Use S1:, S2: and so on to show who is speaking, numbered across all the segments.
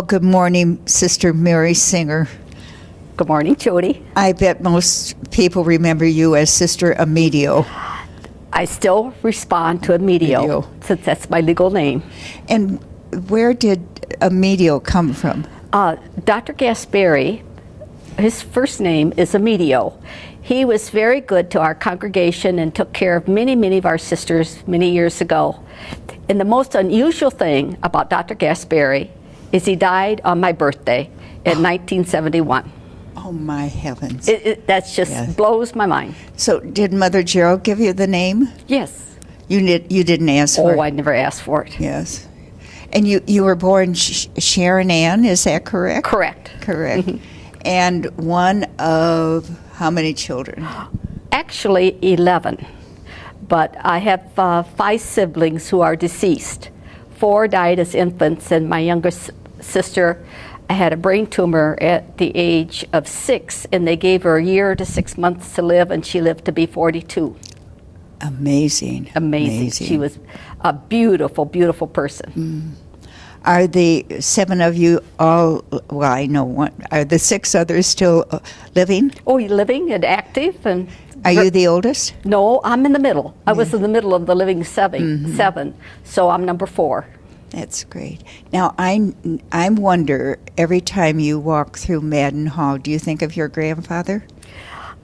S1: good morning, Sister Mary Singer.
S2: Good morning, Jody.
S1: I bet most people remember you as Sister Emidio.
S2: I still respond to Emidio, since that's my legal name.
S1: And where did Emidio come from?
S2: Dr. Gasperi, his first name is Emidio. He was very good to our congregation and took care of many, many of our sisters many years ago. And the most unusual thing about Dr. Gasperi is he died on my birthday in 1971.
S1: Oh, my heavens.
S2: That just blows my mind.
S1: So did Mother Gerald give you the name?
S2: Yes.
S1: You didn't ask for it?
S2: Oh, I never asked for it.
S1: Yes. And you were born Sharon Ann, is that correct?
S2: Correct.
S1: Correct. And one of how many children?
S2: Actually, 11. But I have 5 siblings who are deceased. 4 died as infants, and my youngest sister had a brain tumor at the age of 6, and they gave her a year to 6 months to live, and she lived to be 42.
S1: Amazing.
S2: Amazing. She was a beautiful, beautiful person.
S1: Are the 7 of you all, well, I know one, are the 6 others still living?
S2: Oh, living and active. And
S1: are you the oldest?
S2: No, I'm in the middle. I was in the middle of the living seven, so I'm number 4.
S1: That's great. Now, I wonder, every time you walk through Madden Hall, do you think of your grandfather?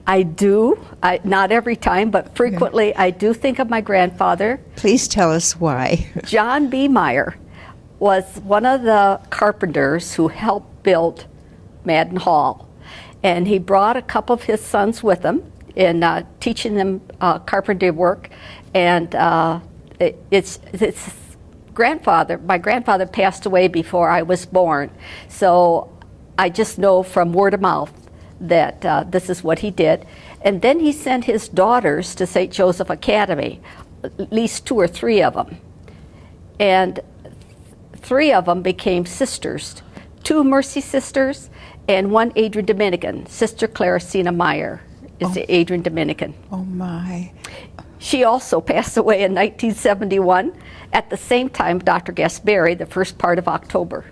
S2: I do. Not every time, but frequently I do think of my grandfather.
S1: Please tell us why.
S2: John B. Meyer was one of the carpenters who helped build Madden Hall. And he brought a couple of his sons with him in teaching them carpentry work. And my grandfather passed away before I was born. So I just know from word of mouth that this is what he did. And then he sent his daughters to St. Joseph Academy, at least 2 or 3 of them. And 3 of them became sisters, 2 Mercy sisters and 1 Adrian Dominican. Sister Claricina Meyer is the Adrian Dominican.
S1: Oh, my.
S2: She also passed away in 1971 at the same time Dr. Gasperi, the first part of October.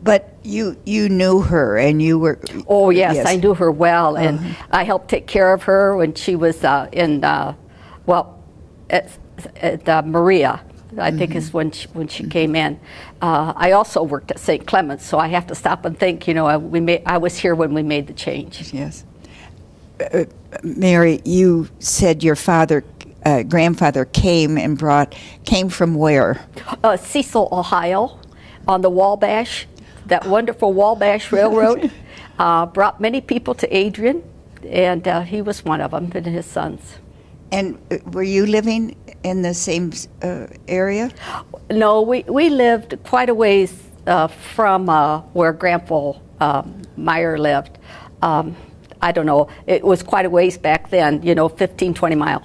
S1: But you knew her, and you were...
S2: Oh, yes, I knew her well, and I helped take care of her when she was at Maria, I think is when she came in. I also worked at St. Clement's, so I have to stop and think, I was here when we made the change.
S1: Yes. Mary, you said your grandfather came from where?
S2: Cecil, Ohio, on the Wabash, that wonderful Wabash Railroad. Brought many people to Adrian, and he was one of them, and his sons.
S1: And were you living in the same area?
S2: No, we lived quite a ways from where Grandpa Meyer lived. I don't know, it was quite a ways back then, 15, 20 miles.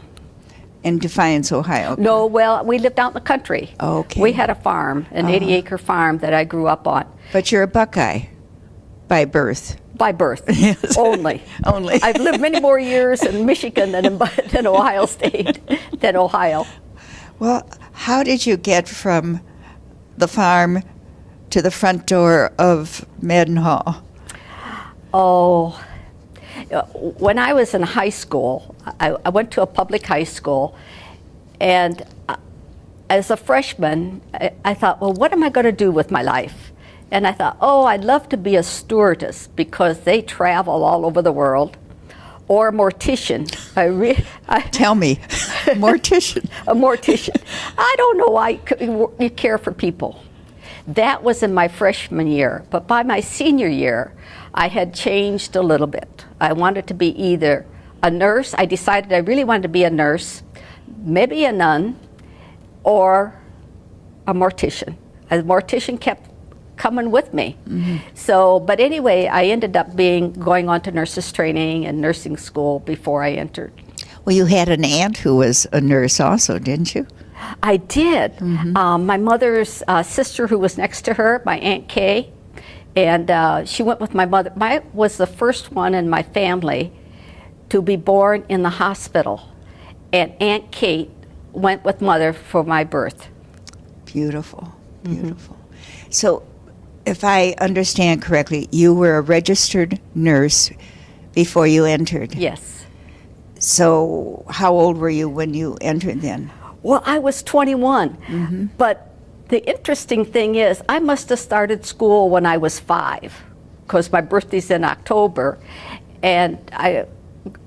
S1: In Defiance, Ohio?
S2: No, well, we lived out in the country.
S1: Okay.
S2: We had a farm, an 80-acre farm that I grew up on.
S1: But you're a Buckeye by birth.
S2: By birth,
S1: yes.
S2: Only. I've lived many more years in Michigan than Ohio State, than Ohio.
S1: Well, how did you get from the farm to the front door of Madden Hall?
S2: Oh, when I was in high school, I went to a public high school, and as a freshman, I thought, well, what am I going to do with my life? And I thought, I'd love to be a stewardess because they travel all over the world, or a mortician.
S1: Tell me, mortician.
S2: A mortician. I don't know why you care for people. That was in my freshman year, but by my senior year, I had changed a little bit. I wanted to be either a nurse. I decided I really wanted to be a nurse, maybe a nun, or a mortician. A mortician kept coming with me. So, but anyway, I ended up going on to nurses training and nursing school before I entered.
S1: Well, you had an aunt who was a nurse also, didn't you?
S2: I did. My mother's sister, who was next to her, my Aunt Kay, and she went with my mother. I was the first one in my family to be born in the hospital, and Aunt Kate went with Mother for my birth.
S1: Beautiful, beautiful. So if I understand correctly, you were a registered nurse before you entered.
S2: Yes.
S1: So how old were you when you entered then?
S2: Well, I was 21, but the interesting thing is I must have started school when I was 5, because my birthday's in October, and I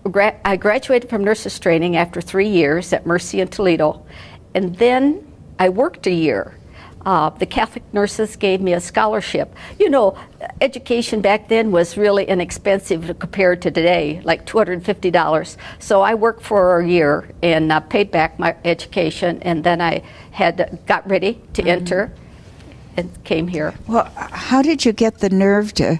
S2: graduated from nurses training after 3 years at Mercy in Toledo, and then I worked a year. The Catholic nurses gave me a scholarship. You know, education back then was really inexpensive compared to today, like $250. So I worked for a year and paid back my education, and then I got ready to enter and came here.
S1: Well, how did you get the nerve to?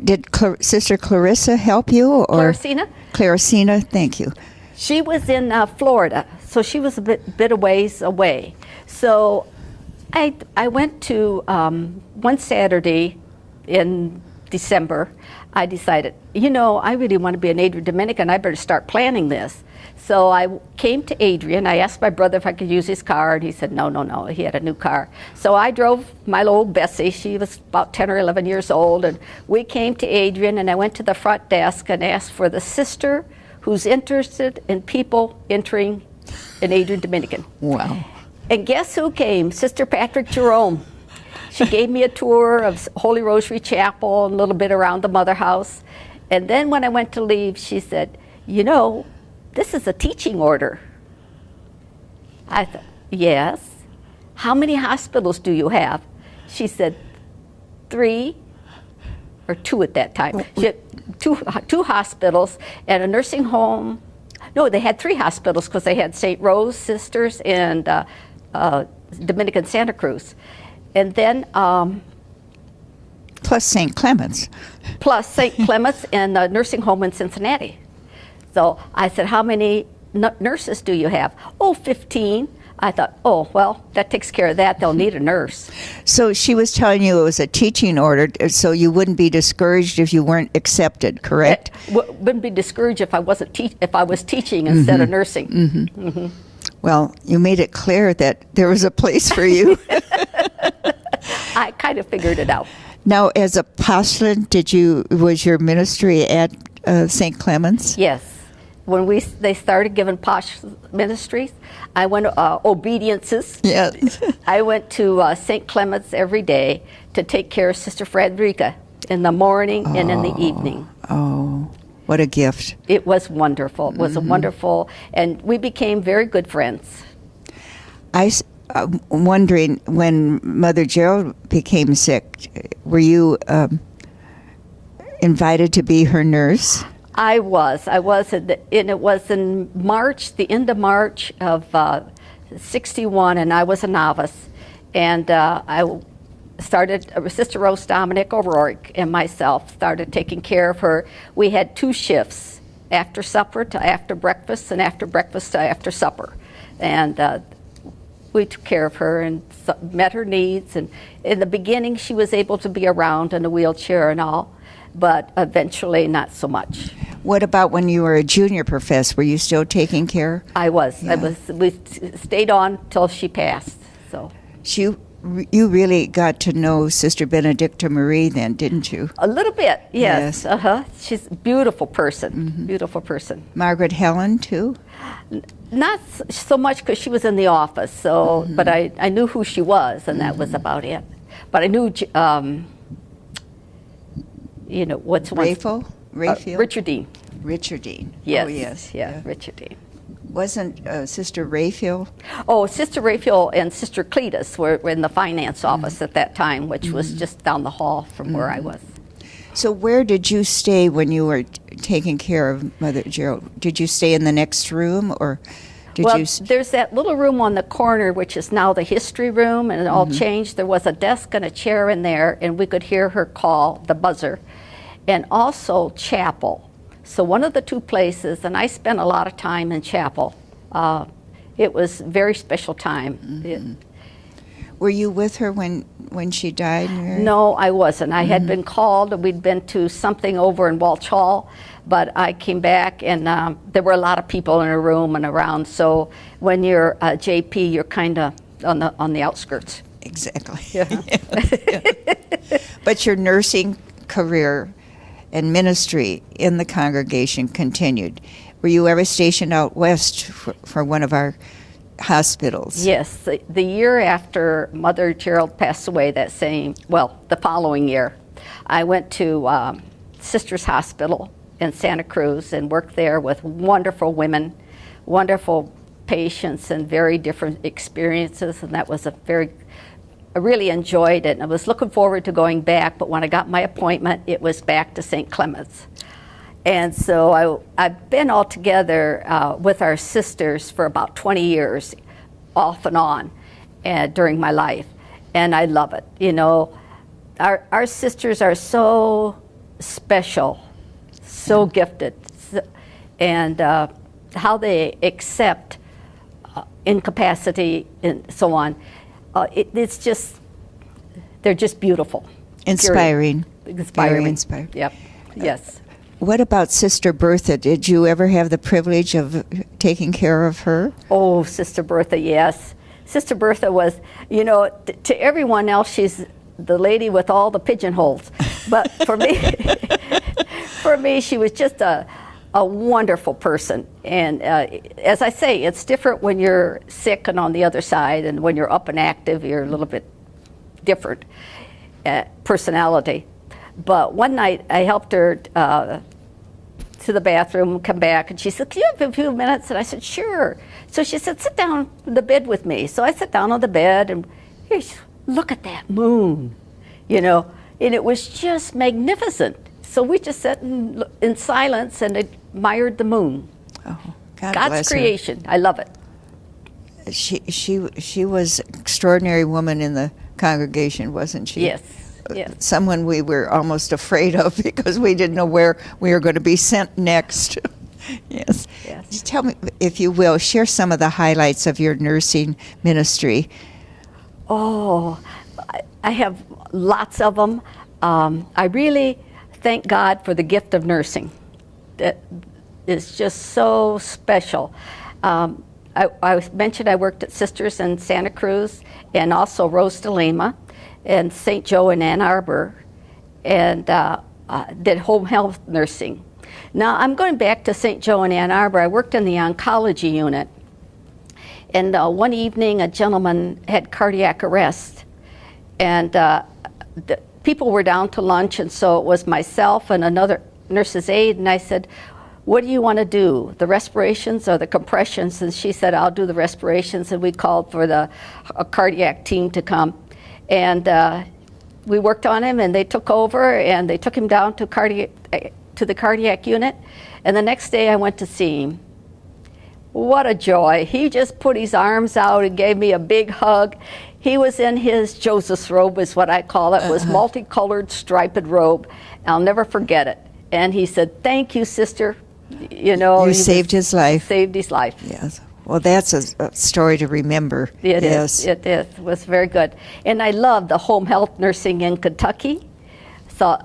S1: Did Sister Clarissa help you? Or Claricina, thank you.
S2: She was in Florida, so she was a bit a ways away. So I went to one Saturday in December. I decided, you know, I really want to be an Adrian Dominican. I better start planning this. So I came to Adrian. I asked my brother if I could use his car, and he said no. He had a new car. So I drove my little Bessie. She was about 10 or 11 years old, and we came to Adrian, and I went to the front desk and asked for the sister who's interested in people entering an Adrian Dominican.
S1: Wow.
S2: And guess who came? Sister Patrick Jerome. She gave me a tour of Holy Rosary Chapel and a little bit around the Mother House. And then when I went to leave, she said, you know, this is a teaching order. I thought, yes. How many hospitals do you have? She said, 3 or 2 at that time. She had two hospitals and a nursing home. No, they had 3 hospitals because they had St. Rose Sisters and Dominican Santa Cruz. And then
S1: plus St. Clement's.
S2: Plus St. Clement's and a nursing home in Cincinnati. So I said, how many nurses do you have? Oh, 15. I thought, oh, well, that takes care of that. They'll need a nurse.
S1: So she was telling you it was a teaching order, so you wouldn't be discouraged if you weren't accepted, correct?
S2: Wouldn't be discouraged if I was teaching instead of nursing.
S1: Well, you made it clear that there was a place for you.
S2: I kind of figured it out.
S1: Now, as a postulant, was your ministry at St. Clement's?
S2: Yes. When they started giving posh ministries, I went obediences.
S1: Yes.
S2: I went to St. Clement's every day to take care of Sister Frederica in the morning and in the evening.
S1: Oh, what a gift!
S2: It was wonderful. It was a wonderful, and we became very good friends.
S1: I'm wondering, when Mother Gerald became sick, were you invited to be her nurse?
S2: I was, and it was in March, the end of March of 61, and I was a novice. And I started, Sister Rose Dominic O'Rourke and myself started taking care of her. We had 2 shifts, after supper to after breakfast, and after breakfast to after supper. And we took care of her and met her needs. And in the beginning, she was able to be around in a wheelchair and all, but eventually not so much.
S1: What about when you were a junior professor? Were you still taking care?
S2: I was.
S1: Yeah.
S2: We stayed on till she passed. So
S1: you really got to know Sister Benedicta Marie then, didn't you?
S2: a little bit, yes.
S1: Yes.
S2: She's a beautiful person. Beautiful person.
S1: Margaret Helen too?
S2: Not so much because she was in the office. So, but I knew who she was, and that was about it. But I knew, you know, what's one?
S1: Raphael?
S2: Richardine.
S1: Richardine.
S2: Yes.
S1: Oh, yes.
S2: Yeah, Richardine.
S1: Wasn't Sister Raphael?
S2: Oh, Sister Raphael and Sister Cletus were in the finance office at that time, which was just down the hall from where I was.
S1: So where did you stay when you were taking care of Mother Gerald? Did you stay in the next room, or did
S2: Well,
S1: you?
S2: there's that little room on the corner, which is now the history room, and it all changed. There was a desk and a chair in there, and we could hear her call, the buzzer, and also chapel. So one of the 2 places, and I spent a lot of time in chapel. It was a very special time.
S1: Were you with her when she died, Mary?
S2: No, I wasn't. I had been called. We'd been to something over in Walsh Hall, but I came back, and there were a lot of people in a room and around. So when you're JP, you're kind of on the outskirts.
S1: Exactly.
S2: Yeah.
S1: But your nursing career and ministry in the congregation continued. Were you ever stationed out west for one of our hospitals?
S2: Yes, the year after Mother Gerald passed away, the following year, I went to Sisters Hospital in Santa Cruz and worked there with wonderful women, wonderful patients, and very different experiences, and that was I really enjoyed it, and I was looking forward to going back, but when I got my appointment, it was back to St. Clement's. And so I've been all together with our sisters for about 20 years, off and on, during my life, and I love it. You know, our sisters are so special, so gifted, and how they accept incapacity and so on. It's just, they're just beautiful.
S1: Inspiring.
S2: Inspiring.
S1: Very inspiring.
S2: Yep. Yes.
S1: What about Sister Berthe? Did you ever have the privilege of taking care of her?
S2: Oh, Sister Berthe, yes. Sister Berthe was, you know, to everyone else, she's the lady with all the pigeonholes. But for me, she was just a wonderful person. And as I say, it's different when you're sick and on the other side, and when you're up and active, you're a little bit different personality. But one night, I helped her to the bathroom, come back, and she said, "Can you have a few minutes?" And I said, "Sure." So she said, "Sit down on the bed with me." So I sat down on the bed, and here, look at that moon, you know, and it was just magnificent. So we just sat in silence and admired the moon.
S1: Oh, God
S2: God's
S1: bless her.
S2: creation. I love it.
S1: She was an extraordinary woman in the congregation, wasn't she?
S2: Yes. Yes.
S1: Someone we were almost afraid of because we didn't know where we were going to be sent next. Yes.
S2: Yes.
S1: Just tell me, if you will, share some of the highlights of your nursing ministry.
S2: Oh, I have lots of them. I really thank God for the gift of nursing. That is just so special. I mentioned I worked at Sisters in Santa Cruz and also Rose de Lima and St. Joe in Ann Arbor, and did home health nursing. Now I'm going back to St. Joe in Ann Arbor. I worked in the oncology unit, and one evening a gentleman had cardiac arrest, and the people were down to lunch, and so it was myself and another nurse's aide, and I said, "What do you want to do, the respirations or the compressions?" And she said, "I'll do the respirations," and we called for a cardiac team to come. And we worked on him, and they took over, and they took him down to the cardiac unit. And the next day I went to see him. What a joy. He just put his arms out and gave me a big hug. He was in his Joseph's robe, is what I call it. It was multicolored, striped robe. I'll never forget it. And he said, "Thank you, sister." You know,
S1: You saved his life.
S2: Saved his life.
S1: Yes. Well, that's a story to remember.
S2: It
S1: Yes.
S2: is. It is. It was very good. And I love the home health nursing in Kentucky. Saw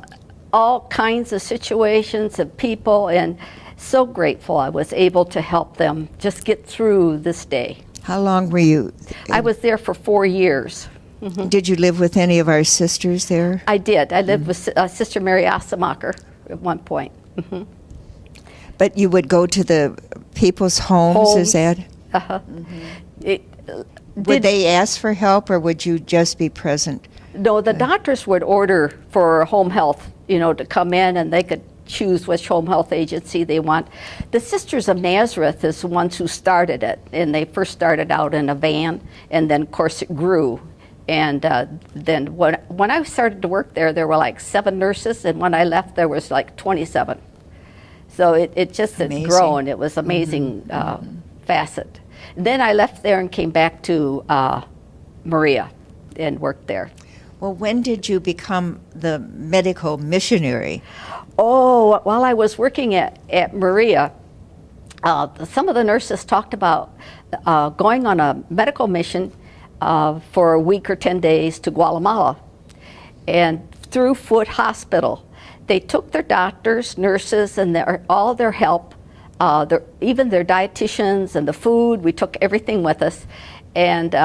S2: all kinds of situations and people, and so grateful I was able to help them just get through this day.
S1: How long were you?
S2: I was there for 4 years.
S1: Did you live with any of our sisters there?
S2: I did. I lived with Sister Mary Assenmacher at one point.
S1: But you would go to the people's homes, is that?
S2: Uh-huh.
S1: Would they ask for help, or would you just be present?
S2: No, the doctors would order for home health, you know, to come in, and they could choose which home health agency they want. The Sisters of Nazareth is the ones who started it, and they first started out in a van, and then, of course, it grew. And then when I started to work there, there were like 7 nurses, and when I left, there was like 27. So it just had grown. It was amazing facet. Then I left there and came back to Maria and worked there.
S1: Well, when did you become the medical missionary?
S2: Oh, while I was working at Maria, some of the nurses talked about going on a medical mission for a week or 10 days to Guatemala, and through Foot Hospital. They took their doctors, nurses, and all their help, even their dietitians and the food. We took everything with us, and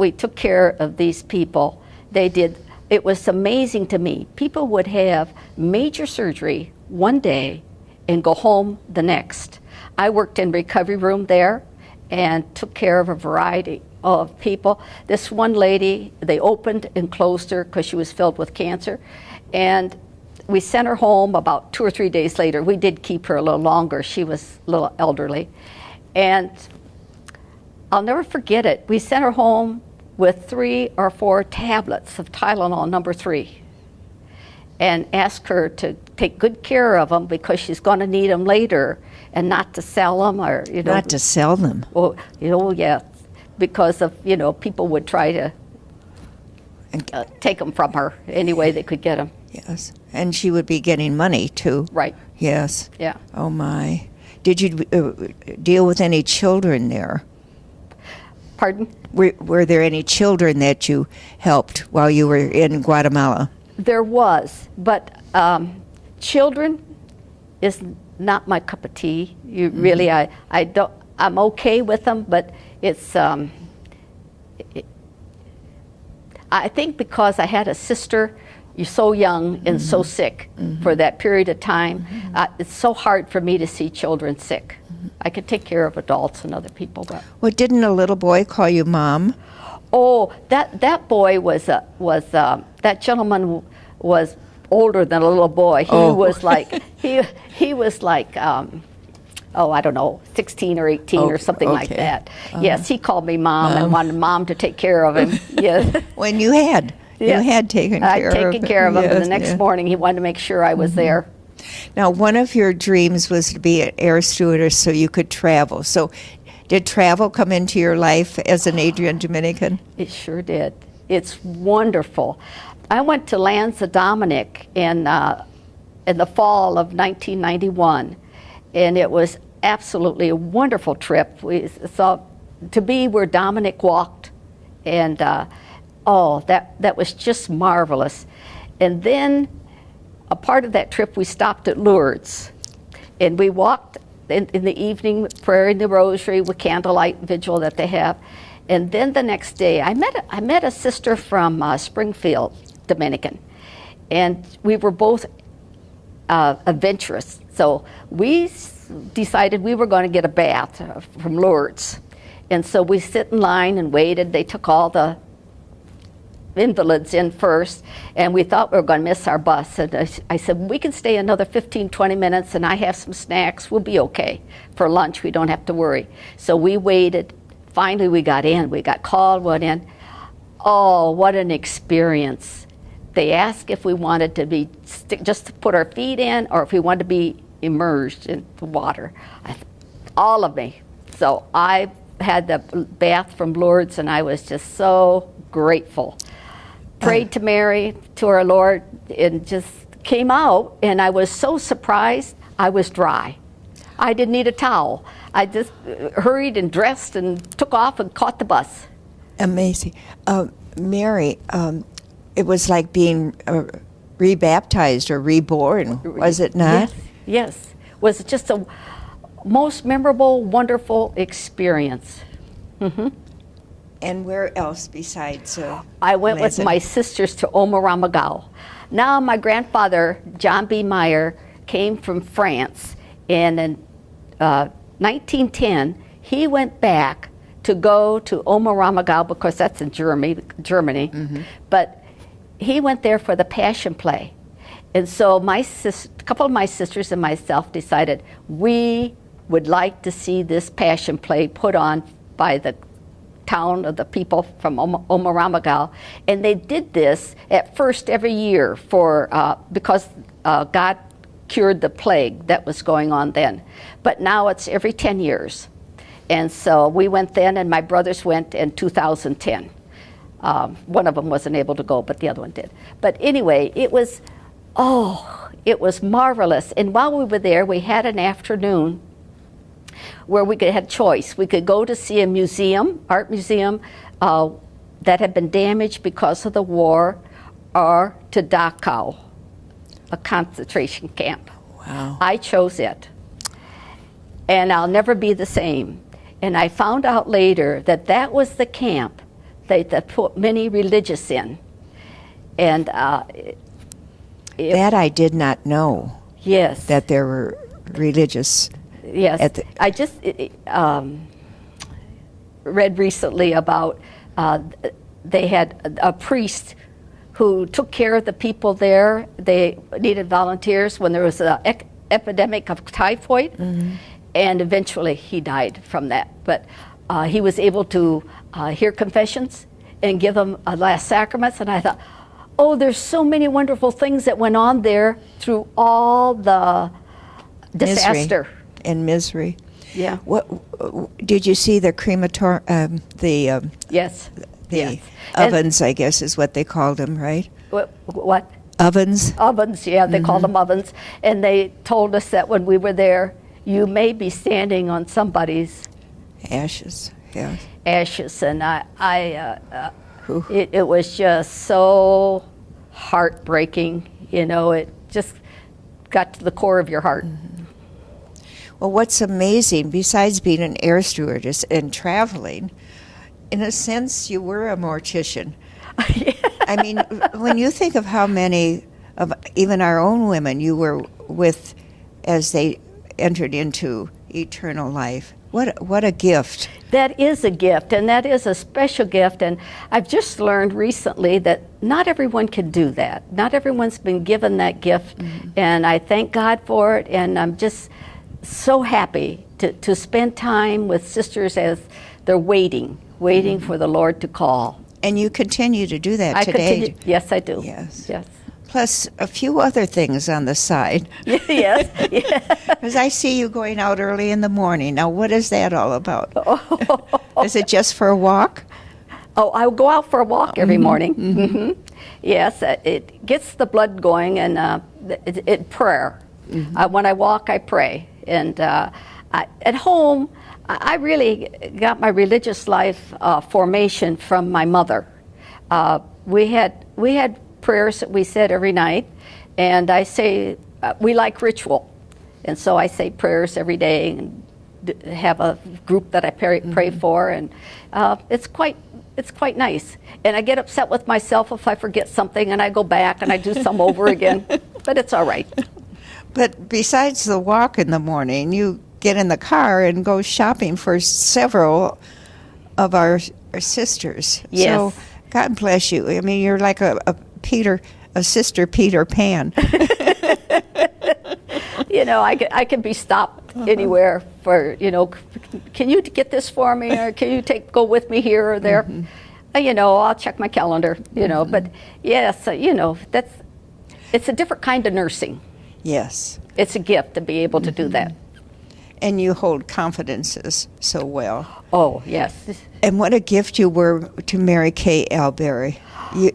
S2: we took care of these people. It was amazing to me. People would have major surgery one day and go home the next. I worked in recovery room there and took care of a variety of people. This one lady, they opened and closed her because she was filled with cancer. And we sent her home about 2 or 3 days later. We did keep her a little longer. She was a little elderly. And I'll never forget it. We sent her home with 3 or 4 tablets of Tylenol number 3 and asked her to take good care of them because she's going to need them later, and not to sell them or,
S1: Not to sell them.
S2: Well, yeah, because of, people would try to take them from her any way they could get them.
S1: Yes. And she would be getting money, too.
S2: Right.
S1: Yes.
S2: Yeah.
S1: Oh, my. Did you deal with any children there?
S2: Pardon?
S1: Were there any children that you helped while you were in Guatemala?
S2: There was, but children is not my cup of tea. Really, I don't. I'm okay with them, but it's. I think because I had a sister, you're so young and so sick for that period of time. It's so hard for me to see children sick. I could take care of adults and other people, but.
S1: Well, didn't a little boy call you Mom?
S2: Oh, that boy was that gentleman was older than a little boy. He was like he was like I don't know, 16 or 18 or something like that. Yes, he called me Mom and wanted Mom to take care of him. Yes.
S1: When you had taken care of him.
S2: I'd taken care of him, and the next morning he wanted to make sure I was there.
S1: Now, one of your dreams was to be an air stewardess so you could travel. So did travel come into your life as an Adrian Dominican?
S2: It sure did. It's wonderful. I went to Lanza Dominic in the fall of 1991, and it was absolutely a wonderful trip. We saw to be where Dominic walked, and that was just marvelous. And then a part of that trip, we stopped at Lourdes, and we walked in the evening, praying the rosary with candlelight vigil that they have. And then the next day, I met a sister from Springfield, Dominican, and we were both adventurous. So we decided we were going to get a bath from Lourdes. And so we sit in line and waited. They took all the invalids in first, and we thought we were going to miss our bus. And I said, we can stay another 15, 20 minutes, and I have some snacks. We'll be okay. For lunch, we don't have to worry. So we waited. Finally, we got in. We got called, went in. Oh, what an experience. They asked if we wanted to be just to put our feet in, or if we wanted to be immersed in the water. All of me. So I had the bath from Lourdes, and I was just so grateful. Prayed to Mary, to our Lord, and just came out, and I was so surprised I was dry. I didn't need a towel. I just hurried and dressed and took off and caught the bus.
S1: Amazing. Mary, it was like being rebaptized or reborn, was it not?
S2: Yes. It was just a most memorable, wonderful experience.
S1: And where else besides
S2: I went with my sisters to Omaramagao. Now, my grandfather, John B. Meyer, came from France, and in 1910, he went back to go to Omaramagao, because that's in Germany. But he went there for the Passion Play. And so a couple of my sisters and myself decided we would like to see this Passion Play put on by the town of the people from Omaramagao. And they did this at first every year because God cured the plague that was going on then. But now it's every 10 years. And so we went then, and my brothers went in 2010. One of them wasn't able to go, but the other one did. But anyway, it was marvelous. And while we were there, we had an afternoon where we had choice. We could go to see a museum, art museum, that had been damaged because of the war, or to Dachau, a concentration camp.
S1: Wow.
S2: I chose it. And I'll never be the same. And I found out later that was the camp they put many religious in. And
S1: that I did not know,
S2: yes.
S1: that there were religious.
S2: Yes. I just read recently about they had a priest who took care of the people there. They needed volunteers when there was an epidemic of typhoid, and eventually he died from that. But he was able to hear confessions and give them last sacraments, and I thought, oh, there's so many wonderful things that went on there through all the disaster.
S1: Misery.
S2: Yeah.
S1: What did you see the crematory?
S2: Yes.
S1: The ovens, I guess, is what they called them, right?
S2: What?
S1: Ovens.
S2: Ovens, yeah, they called them ovens. And they told us that when we were there, you may be standing on somebody's
S1: ashes. Yeah.
S2: Ashes, and it was just so heartbreaking. You know, it just got to the core of your heart.
S1: Well, what's amazing, besides being an air stewardess and traveling, in a sense, you were a mortician.
S2: Yeah.
S1: I mean, when you think of how many of even our own women you were with as they entered into eternal life, what a gift.
S2: That is a gift, and that is a special gift. And I've just learned recently that not everyone can do that. Not everyone's been given that gift, and I thank God for it. And I'm just so happy to spend time with sisters as they're waiting for the Lord to call.
S1: And you continue to do that today.
S2: Yes, I do.
S1: Yes.
S2: Yes.
S1: Plus a few other things on the side.
S2: Yes.
S1: Because I see you going out early in the morning. Now, what is that all about? Is it just for a walk?
S2: Oh, I go out for a walk every morning. Yes, it gets the blood going, and it prayer. When I walk, I pray. And at home, I really got my religious life formation from my mother. We had prayers that we said every night, and I say we like ritual, and so I say prayers every day and have a group that I pray for, and it's quite nice. And I get upset with myself if I forget something, and I go back and I do some over again, but it's all right.
S1: But besides the walk in the morning, you get in the car and go shopping for several of our sisters.
S2: Yes.
S1: So God bless you. I mean, you're like a sister Peter Pan.
S2: You know, I can be stopped anywhere for, can you get this for me, or can you go with me here or there? I'll check my calendar, but yes, it's a different kind of nursing.
S1: Yes.
S2: It's a gift to be able to do that.
S1: And you hold confidences so well.
S2: Oh, yes.
S1: And what a gift you were to Mary Kay Alberry.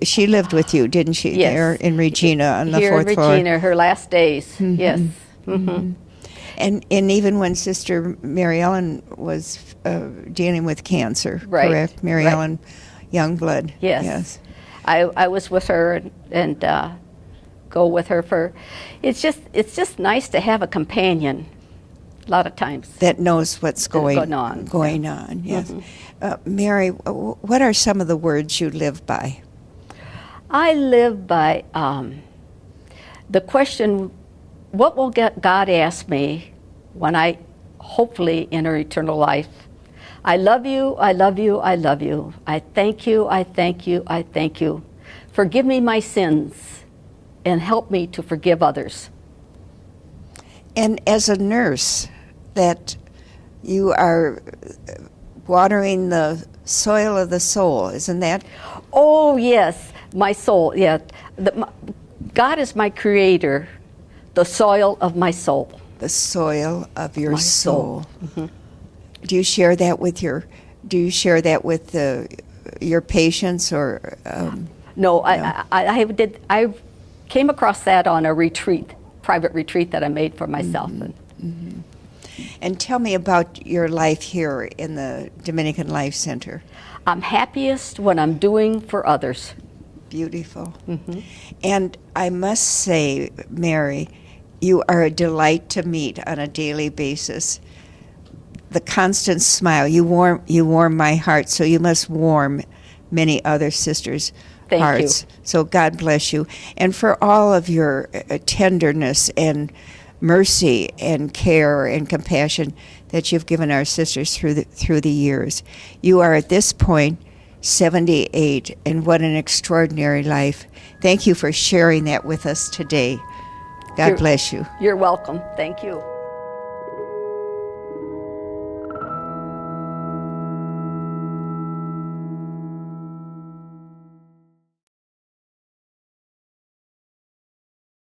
S1: She lived with you, didn't she?
S2: Yes.
S1: There in Regina on the
S2: Here
S1: fourth
S2: in
S1: floor.
S2: Regina, her last days. Yes.
S1: And even when Sister Mary Ellen was dealing with cancer,
S2: Right.
S1: correct? Mary Ellen Youngblood.
S2: Yes. I was with her and go with her for. It's just nice to have a companion. A lot of times.
S1: That knows what's going
S2: on.
S1: Yes. Mary, what are some of the words you live by?
S2: I live by the question, what will God ask me when I hopefully enter eternal life? I love you, I love you, I love you. I thank you, I thank you, I thank you. Forgive me my sins and help me to forgive others.
S1: And as a nurse, that you are watering the soil of the soul, isn't that?
S2: Oh, yes, my soul, yeah. God is my creator, the soil of my soul.
S1: The soil of your
S2: My
S1: soul.
S2: soul.
S1: Do you share that with your patients or?
S2: No, I came across that on a private retreat that I made for myself.
S1: And tell me about your life here in the Dominican Lives Center.
S2: I'm happiest when I'm doing for others.
S1: Beautiful. And I must say, Mary, you are a delight to meet on a daily basis. The constant smile, you warm my heart, so you must warm many other sisters'
S2: Thank you.
S1: hearts. So God bless you. And for all of your tenderness and mercy and care and compassion that you've given our sisters through the years. You are at this point 78, and what an extraordinary life. Thank you for sharing that with us today. God bless you.
S2: You're welcome. Thank you.